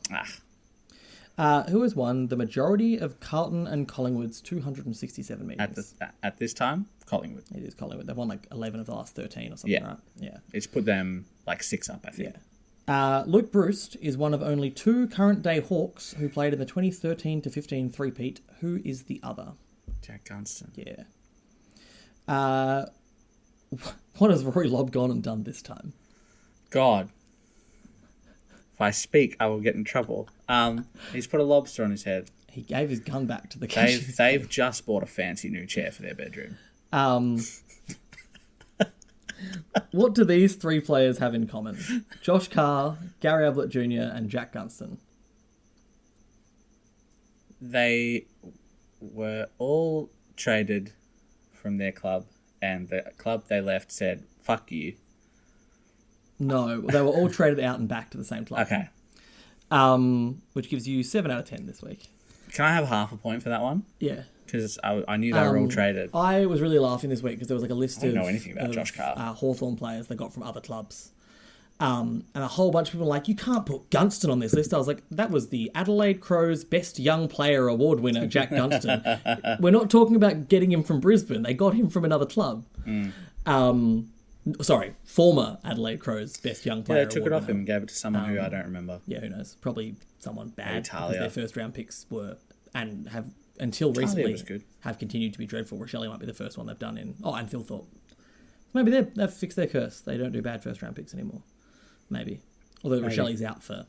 Ah. Who has won the majority of Carlton and Collingwood's 267 meetings? At this time, Collingwood. It is Collingwood. They've won like 11 of the last 13 or something, Yeah. right? Yeah. It's put them like 6 up, I think. Yeah. Luke Bruce is one of only 2 current-day Hawks who played in the 2013-15 three-peat. Who is the other? Jack Gunston. Yeah. What has Rory Lobb gone and done this time? God. If I speak, I will get in trouble. He's put a lobster on his head. He gave his gun back to the cashier. They've just bought a fancy new chair for their bedroom. What do these 3 players have in common? Josh Carr, Gary Ablett Jr. and Jack Gunston. They were all traded from their club, and the club they left said, fuck you. No, they were all traded out and back to the same club. Okay. Which gives you 7 out of 10 this week. Can I have half a point for that one? Yeah. Because I knew they were all traded. I was really laughing this week because there was like a list don't of know anything about Josh Carr. Hawthorn players they got from other clubs. And a whole bunch of people were like, you can't put Gunston on this list. I was like, that was the Adelaide Crows Best Young Player Award winner, Jack Gunston. We're not talking about getting him from Brisbane. They got him from another club. Sorry, former Adelaide Crows Best Young Player They took Award it off winner. him and gave it to someone who I don't remember. Yeah, who knows? Probably someone bad. Italia. Because their first round picks were, and have, until Italia recently, was good. have continued to be dreadful. Rochelle might be the first one they've done in. Oh, and Phil Thorpe. Maybe they've fixed their curse. They don't do bad first round picks anymore. Maybe. Although Rochelle's out for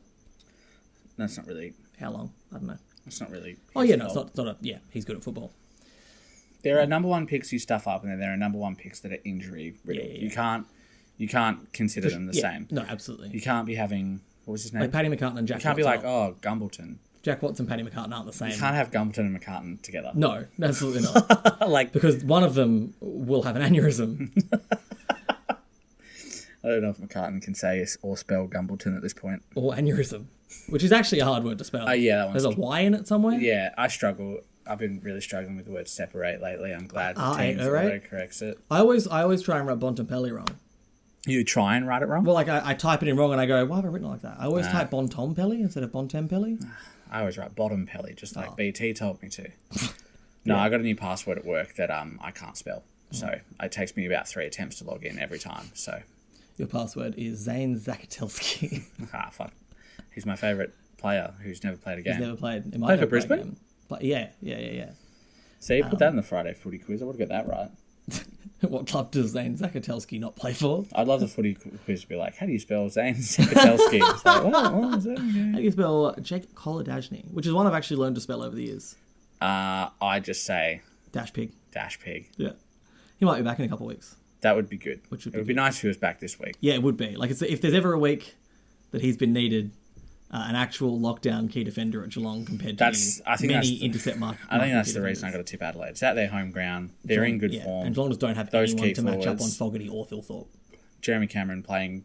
That's not really... how long? I don't know. That's not really... Oh, yeah, no, it's not a... Yeah, he's good at football. There are number 1 picks you stuff up, and then there are number 1 picks that are injury riddled. Yeah. You can't consider them the Yeah, same. No, absolutely. You can't be having... What was his name? Like Paddy McCartan and Jack You can't be Watson like, aren't- oh, Gumbleton. Jack Watson and Paddy McCartan aren't the same. You can't have Gumbleton and McCartan together. No, absolutely not. Like, Because one of them will have an aneurysm. I don't know if McCartan can say or spell Gumbleton at this point. Or aneurysm. Which is actually a hard word to spell. Yeah, that one's... There's a Y in it somewhere? Yeah, I struggle. I've been really struggling with the word separate lately. I'm glad the R-A-O, team right? corrects it. I always try and write Bontempelli wrong. You try and write it wrong? Well, like I type it in wrong and I go, why have I written it like that? I always type Bontompelli instead of Bontempelli. I always write bottom pelly, just like BT told me to. No, I got a new password at work that I can't spell. So it takes me about 3 attempts to log in every time. So, Your password is Zane Zakatelski. fuck. He's my favourite player who's never played a game. He's never played. Played for Brisbane? Yeah. See, you put that in the Friday footy quiz. I would have got that right. What club does Zane Zakatelski not play for? I'd love the footy quiz to be like, how do you spell Zane Zakatelski? It's like, well, is that okay? How do you spell Jake Kolodajny? Which is one I've actually learned to spell over the years. I just say Dash pig. dash pig. Yeah. He might be back in a couple of weeks. That would be good. Which would It would be nice if he was back this week. Yeah, it would be. Like, if there's ever a week that he's been needed, an actual lockdown key defender at Geelong compared to many intercept mark. I think that's the reason I got to tip Adelaide. It's at their home ground. They're in good form. And Geelong just don't have Those anyone key to match up on forwards. Fogarty or Phil Thorpe. Jeremy Cameron playing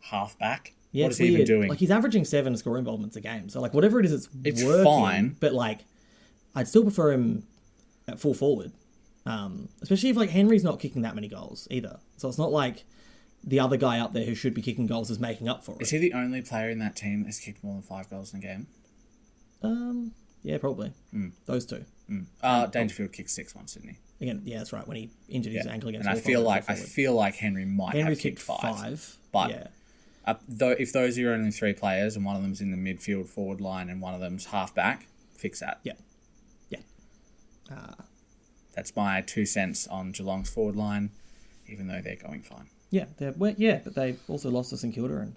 half back. Yeah, What it's is he even weird. doing? Like, he's averaging 7 score involvements a game. So, like, whatever it is, It's working, fine. But, like, I'd still prefer him at full forward. Especially if, like, Henry's not kicking that many goals either. So it's not like the other guy up there who should be kicking goals is making up for it. Is he the only player in that team that's kicked more than 5 goals in a game? Yeah, probably. Those two. Dangerfield kicked 6 once, didn't he? Again, yeah, that's right. When he injured his ankle against And I Hawthorn feel at like full forward. Henry might Henry's have kicked kicked 5. 5. But yeah. if those are only 3 players and one of them's in the midfield forward line and one of them's half back, fix that. Yeah. Yeah. That's my 2 cents on Geelong's forward line, even though they're going fine. Yeah, but they also lost to St Kilda and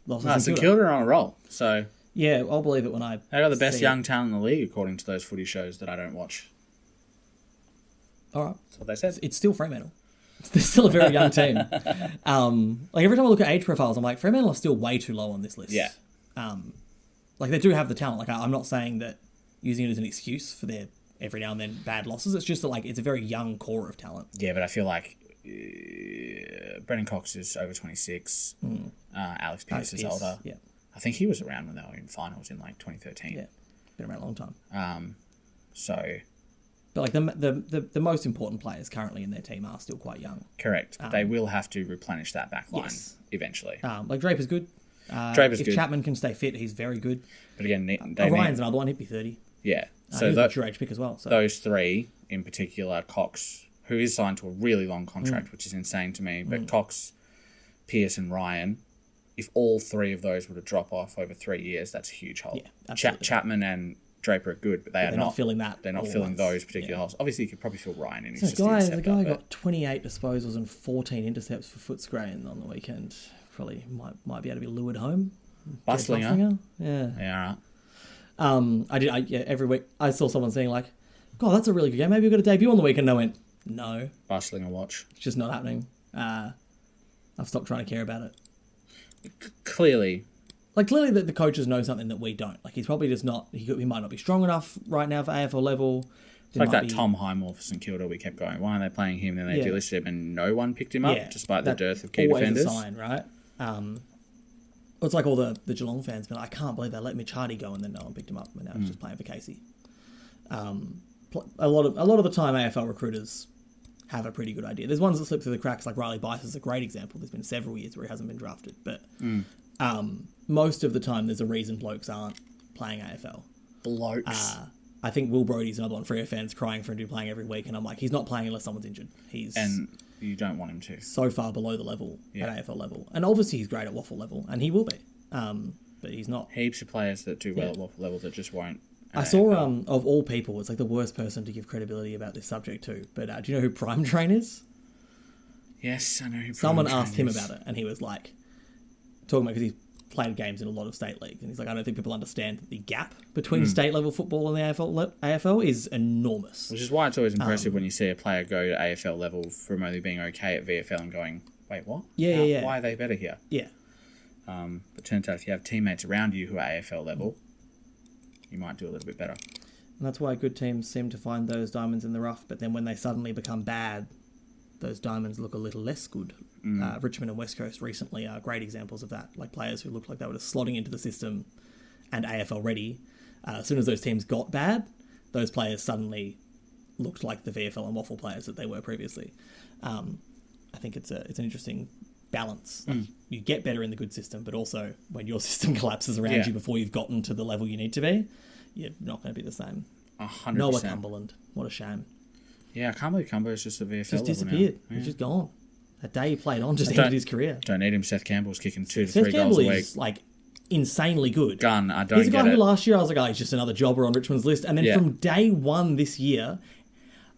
lost to St St Kilda. Kilda are on a roll, so Yeah, I'll believe it when I they got the best see young talent in the league, according to those footy shows that I don't watch. All right. That's what they said. It's still Fremantle. They're still a very young team. Like every time I look at age profiles, I'm like, Fremantle are still way too low on this list. Yeah. Like they do have the talent. Like I'm not saying that using it as an excuse for their every now and then bad losses. It's just that like it's a very young core of talent. Yeah, but I feel like Brendan Cox is over 26. Alex Pearce is older. Yeah. I think he was around when they were in finals in like 2013. Yeah. Been around a long time. So... But like the most important players currently in their team are still quite young. Correct. They will have to replenish that back line eventually. Like Draper's good. Draper's if good. Chapman can stay fit, he's very good. But again, Ryan's another one. He'd be 30. Yeah. So that's your age pick as well. So. Those three in particular, Cox, who is signed to a really long contract, which is insane to me. But Cox, Pearce, and Ryan, if all three of those were to drop off over 3 years, that's a huge hole. Yeah, absolutely. Chapman and Draper are good, but they're not filling that. They're not filling those particular holes. Obviously, you could probably fill Ryan in. So the guy got 28 disposals and 14 intercepts for Footscray on the weekend. Probably might be able to be lured home. Bustlinger. Yeah. Yeah, all right. Every week I saw someone saying like, "God, that's a really good game. Maybe we've got a debut on the weekend." And I went, "No, Bustlinger watch. It's just not happening." I've stopped trying to care about it. Clearly, the coaches know something that we don't. Like he's probably just not. He might not be strong enough right now for AFL level. It's like that Tom Highmore for St Kilda. We kept going, why aren't they playing him? Then they delisted him, and no one picked him up, despite the dearth of key defenders. Always a sign, right? It's like all the Geelong fans, but I can't believe they let Mitch Hardy go, and then no one picked him up, and now he's just playing for Casey. A lot of the time, AFL recruiters have a pretty good idea. There's ones that slip through the cracks, like Riley Bice is a great example. There's been several years where he hasn't been drafted, but most of the time, there's a reason blokes aren't playing AFL. Blokes. I think Will Brodie's another one. Freo fans crying for him to be playing every week, and I'm like, he's not playing unless someone's injured. And you don't want him to. So far below the level at AFL level. And obviously he's great at waffle level, and he will be. But he's not. Heaps of players that do well at waffle level that just won't. I saw, of all people, it's like the worst person to give credibility about this subject too. But do you know who Prime Train is? Yes, I know who Someone Prime Train asked him is. about it, and he was like, talking about, because he's played games in a lot of state leagues, and he's like, I don't think people understand that the gap between state level football and the AFL is enormous. Which is why it's always impressive when you see a player go to AFL level from only being okay at VFL and going, wait, what? Yeah. Why are they better here? Yeah. But turns out if you have teammates around you who are AFL level, you might do a little bit better. And that's why good teams seem to find those diamonds in the rough, but then when they suddenly become bad, those diamonds look a little less good. Richmond and West Coast recently are great examples of that. Like players who looked like they were just slotting into the system and AFL ready. As soon as those teams got bad, those players suddenly looked like the VFL and waffle players that they were previously. I think it's an interesting balance. Like, you get better in the good system, but also when your system collapses around you before you've gotten to the level you need to be, you're not going to be the same. 100%. Noah Cumberland, what a shame. Yeah, I can't believe Cumbo is just a VFL Just level disappeared. now. He's just gone. That day he played on just ended his career. Don't need him. Seth Campbell's kicking 2 to Seth 3 Campbell goals a week. is like insanely good. Gun, I don't He's a get guy it. who last year I was like, oh, he's just another jobber on Richmond's list. And then from day one this year,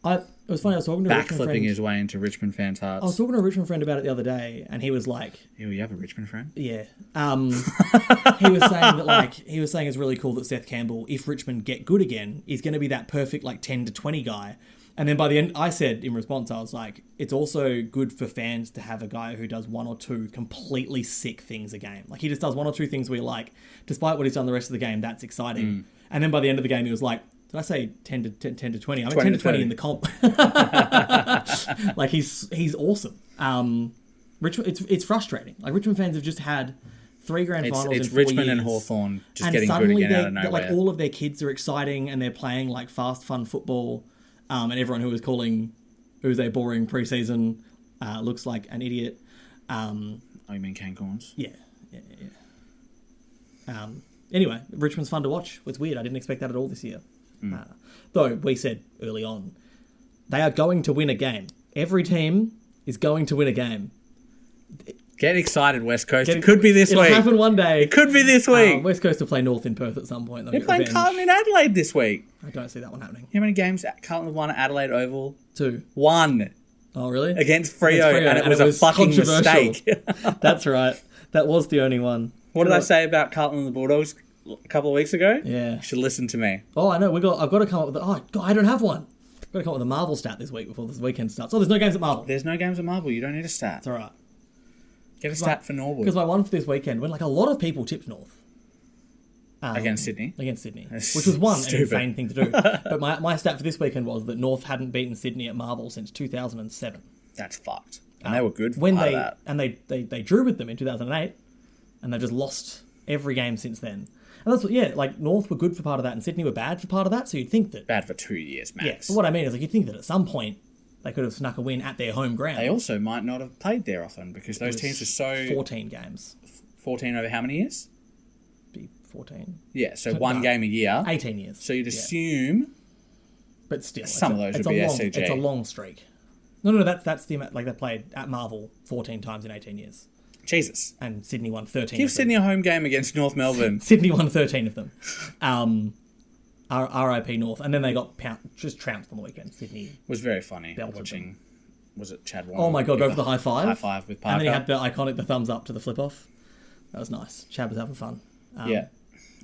it was funny, I was talking to a Richmond friend. Backflipping his way into Richmond fans' hearts. I was talking to a Richmond friend about it the other day, and he was like, Ew, you have a Richmond friend? yeah. He was saying that it's really cool that Seth Campbell, if Richmond get good again, is going to be that perfect 10 to 20 guy. And then by the end, I said in response, I was like, it's also good for fans to have a guy who does one or two completely sick things a game. Like he just does one or two things we like, despite what he's done the rest of the game. That's exciting. And then by the end of the game, he was like, did I say 10 to 20? I mean 10 to 20 in the comp. Like he's awesome. Richmond, it's frustrating. Like Richmond fans have just had 3 grand finals in 4 years. It's Richmond and Hawthorn just and getting good suddenly again out of nowhere. Like all of their kids are exciting and they're playing like fast, fun football. And everyone who was calling Uze boring preseason looks like an idiot. Oh, you mean Cancun's? Yeah. Anyway, Richmond's fun to watch. It's weird. I didn't expect that at all this year. Though we said early on, they are going to win a game. Every team is going to win a game. Get excited, West Coast. It could be this week. It'll happen one day. It could be this week. West Coast will play North in Perth at some point. They're playing Carlton in Adelaide this week. I don't see that one happening. How many games Carlton have won at Adelaide Oval? 2. 1. Oh, really? Against Freo, and it was a fucking mistake. That's right. That was the only one. What did I say about Carlton and the Bulldogs a couple of weeks ago? Yeah. You should listen to me. Oh, I know. I've got to come up with. Oh God, I don't have one. Got to come up with a Marvel stat this week before this weekend starts. Oh, there's no games at Marvel. There's no games at Marvel. You don't need a stat. It's all right. Get a stat for Norwood. Because my one for this weekend, when like a lot of people tipped North. Against Sydney? Against Sydney. That's Which was an stupid. insane thing to do. But my stat for this weekend was that North hadn't beaten Sydney at Marvel since 2007. That's fucked. And they were good for When part they of that. and they drew with them in 2008, and they've just lost every game since then. And that's what, like North were good for part of that, and Sydney were bad for part of that. So you'd think that Bad for 2 years, max. yeah. But what I mean is like you'd think that at some point they could have snuck a win at their home ground. They also might not have played there often because those teams are so... 14 games. 14 over how many years? Be 14. Yeah, so one game a year. 18 years. So you'd assume... But still, Some of those would be SCG. It's a long streak. No, that's the amount. Like they played at Marvel 14 times in 18 years, Jesus. and Sydney won 13. Give of them. Sydney a home game against North Melbourne. Sydney won 13 of them. RIP North, and then they got just trounced on the weekend. Sydney Was very funny Belted watching... Was it Chad Warner? Oh my god, go for the high five. High five with Parker. And then he had the iconic the thumbs up to the flip off. That was nice. Chad was having fun. Yeah.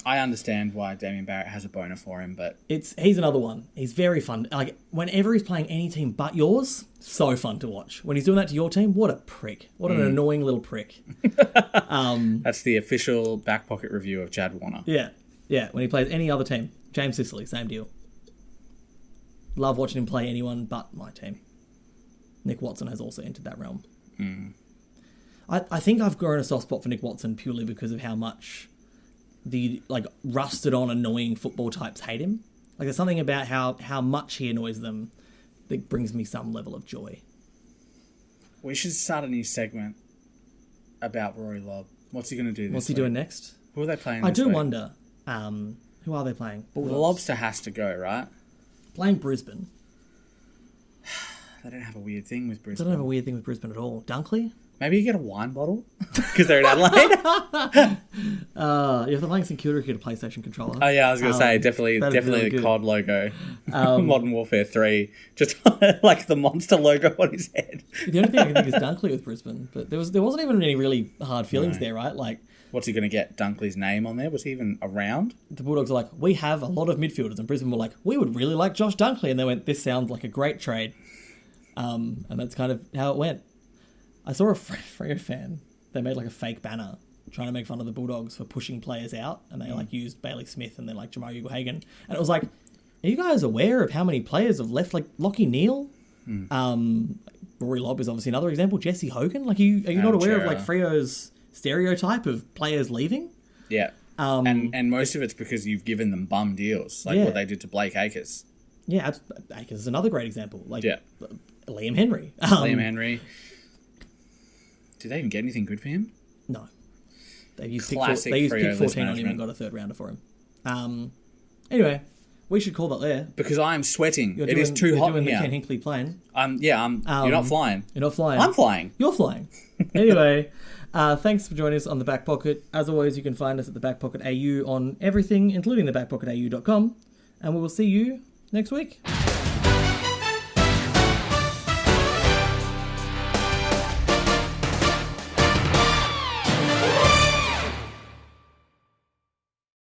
I understand why Damien Barrett has a boner for him, but He's another one. He's very fun. Like whenever he's playing any team but yours, so fun to watch. When he's doing that to your team, what a prick. What an annoying little prick. that's the official back pocket review of Chad Warner. Yeah. Yeah, when he plays any other team. James Sicily, same deal. Love watching him play anyone but my team. Nick Watson has also entered that realm. I think I've grown a soft spot for Nick Watson purely because of how much the rusted on annoying football types hate him. Like there's something about how much he annoys them that brings me some level of joy. We should start a new segment about Rory Lobb. What's he going to do this What's he week? doing next? Who are they playing I this do week? wonder. Who are they playing? Well, the Bulldogs. Lobster has to go, right? Playing Brisbane. They don't have a weird thing with They Brisbane. don't have a weird thing with Brisbane at all. Dunkley? Maybe you get a wine bottle because they're in Adelaide. If they're playing St Kilda, you get a PlayStation controller. Oh yeah, I was going to say definitely that'd be really the good. COD logo, Modern Warfare 3, just like the monster logo on his head. The only thing I can think is Dunkley with Brisbane, but there wasn't even any really hard feelings there, right? Like What's he going to get? Dunkley's name on there? Was he even around? the Bulldogs are like, we have a lot of midfielders, and Brisbane were like, we would really like Josh Dunkley, and they went, this sounds like a great trade, and that's kind of how it went. I saw a Freo fan. They made like a fake banner trying to make fun of the Bulldogs for pushing players out, and they like used Bailey Smith and then like Jamal Ugle-Hagan, and it was like, are you guys aware of how many players have left? Like Lachie Neale, Rory Lobb is obviously another example. Jesse Hogan, like are you not aware of like Freo's stereotype of players leaving? Yeah. And most of it's because you've given them bum deals, like Yeah. what they did to Blake Acres. Yeah, Akers is another great example. Like Yeah. Liam Henry. Liam Henry. Did they even get anything good for him? No. They used Classic pick Freo 14 list on him management. and got a third rounder for him. Anyway, we should call that there. Because I am sweating. It is too hot You're doing here. the Ken Hinkley plane. You're not flying. You're not flying. I'm flying. You're flying. Anyway, thanks for joining us on The Back Pocket. As always, you can find us at The Back Pocket AU on everything, including thebackpocketau.com. And we will see you next week.